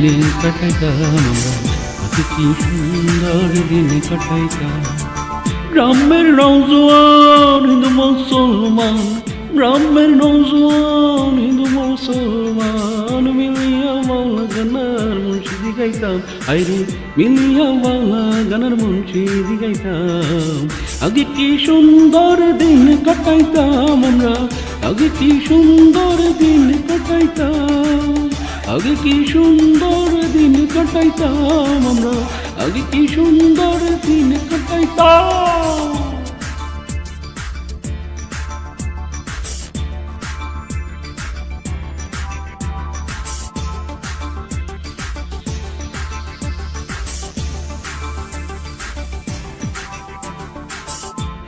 দিনে কাটাইতাম আমরা, আগে কি সুন্দর দিনে কাটাইতাম। গ্রামের নওজোয়ান হিন্দু মুসলমান, গ্রামের নওজোয়ান হিন্দু মুসলমান মিলিয়া বাংলা গানার মুন্সিদি গাইতাম, আইরে মিলিয়া বাংলা গানার মুন্সিদি গাইতাম। আগে কি সুন্দর দিন কাটাইতাম আমরা, আগে কি সুন্দর দিন কাটাইতাম, আগে কি সুন্দর দিন কাটাইতাম আমরা, আগে কি সুন্দর দিন কাটাইতাম।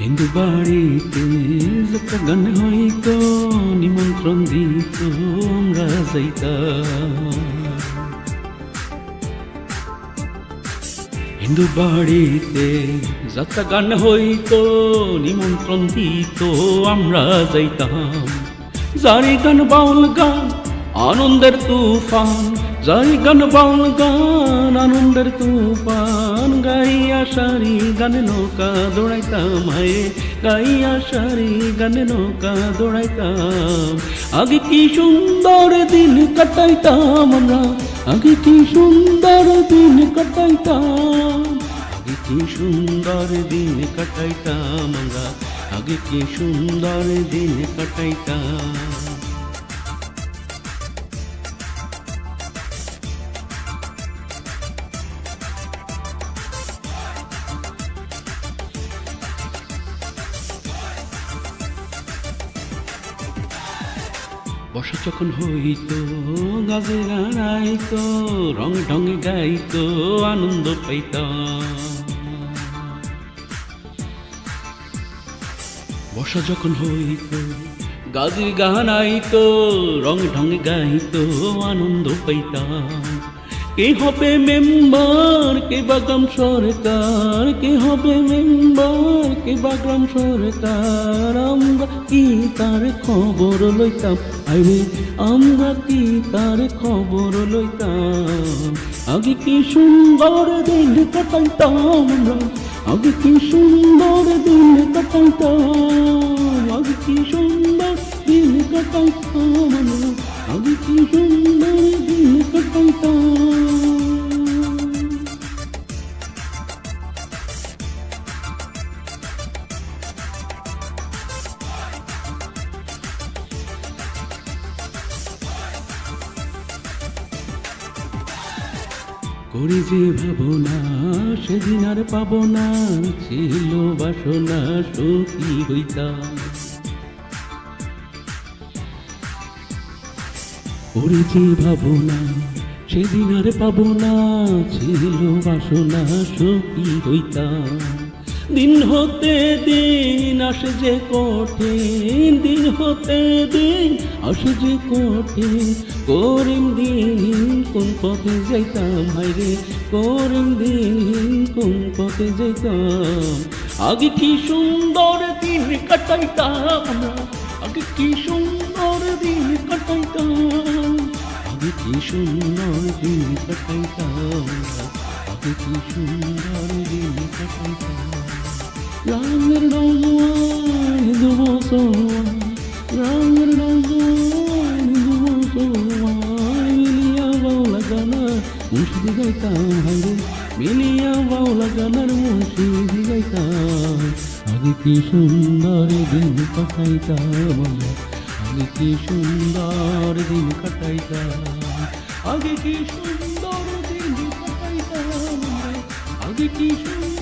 হিন্দু বাড়িতে যত গান হইতো নিমন্ত্রণ দিত আমরা যাইতাম। হিন্দু বাড়িতে যত গান হইতো নিমন্ত্রণ দিত আমরা যাইতাম। জারি গান বাউল গান আনন্দের তুফান, জারি গান বাউল গান আনন্দের তুফান, গাইয়া সারি গানে নৌকা দৌড়াইতাম, হায় গাইয়া সারি গানে নৌকা দৌড়াইতাম। আগে কি সুন্দর দিন কাটাইতাম আমরা, আগে কি সুন্দর দিন কাটাইতাম, আগে কি সুন্দর দিন কাটাইতাম আমরা, আগে কি সুন্দর দিন কাটাইতাম। বর্ষা যখন হইতো গাছে গাড়াইতো, রং ঢঙে গাইতো আনন্দ পাইতাম। বর্ষা যখন হইতো গাছে গাড়াইতো, রং ঢঙে গাইতো আনন্দ পাইতাম। কে হবে মেম্বার কে বাগ্রাম সরকার, কে হবে মেম্বার কে বাগ্রাম সরকার, আমরা কি তার খবর লইতাম, আরে আমরা কি তার খবর লইতাম। আগে কি সুন্দর দিন কাটাইতাম আমরা, আগে কি সুন্দর দিন কাটাইতাম, আগে কি সুন্দর দিন কাটাইতাম আমরা, আগে কি সুন্দর দিন কাটাইতাম। করি যে ভাবনা সেদিন আর পাবো না, ছিল বাসনা সুখী হইতাম। করি যে ভাবনা সেদিন আর পাবো না, ছিল বাসনা সুখী হইতাম। দিন হতে দিন আসে যে কঠিন, দিন হতে দিন আসে যে কঠিন, করিম দিন কোন পথে যাইতাম, হায়রে করিম দিন কোন পথে যাইতাম। আগে কি সুন্দর দিন কাটাইতাম আমরা, আগে কি সুন্দর দিন কাটাইতাম, আগে কি সুন্দর দিন কাটাইতাম, আগে কি সুন্দর দিন কাটাইতাম। গ্রামের নওজোয়ান হিন্দু মুসলমান, গ্রামের নওজোয়ান হিন্দু মুসলমান মিলিয়া বাউলা গানার মুন্সিদি গাইতাম, হায়রে মিলিয়া বাউলা গানার মুন্সিদি গাইতাম। আগে কি সুন্দর দিন কাটাইতাম আমরা, আগে কি সুন্দর দিন কাটাইতাম, আগে কি সুন্দর দিন কাটাইতাম আমরা, আগে কি সুন্দর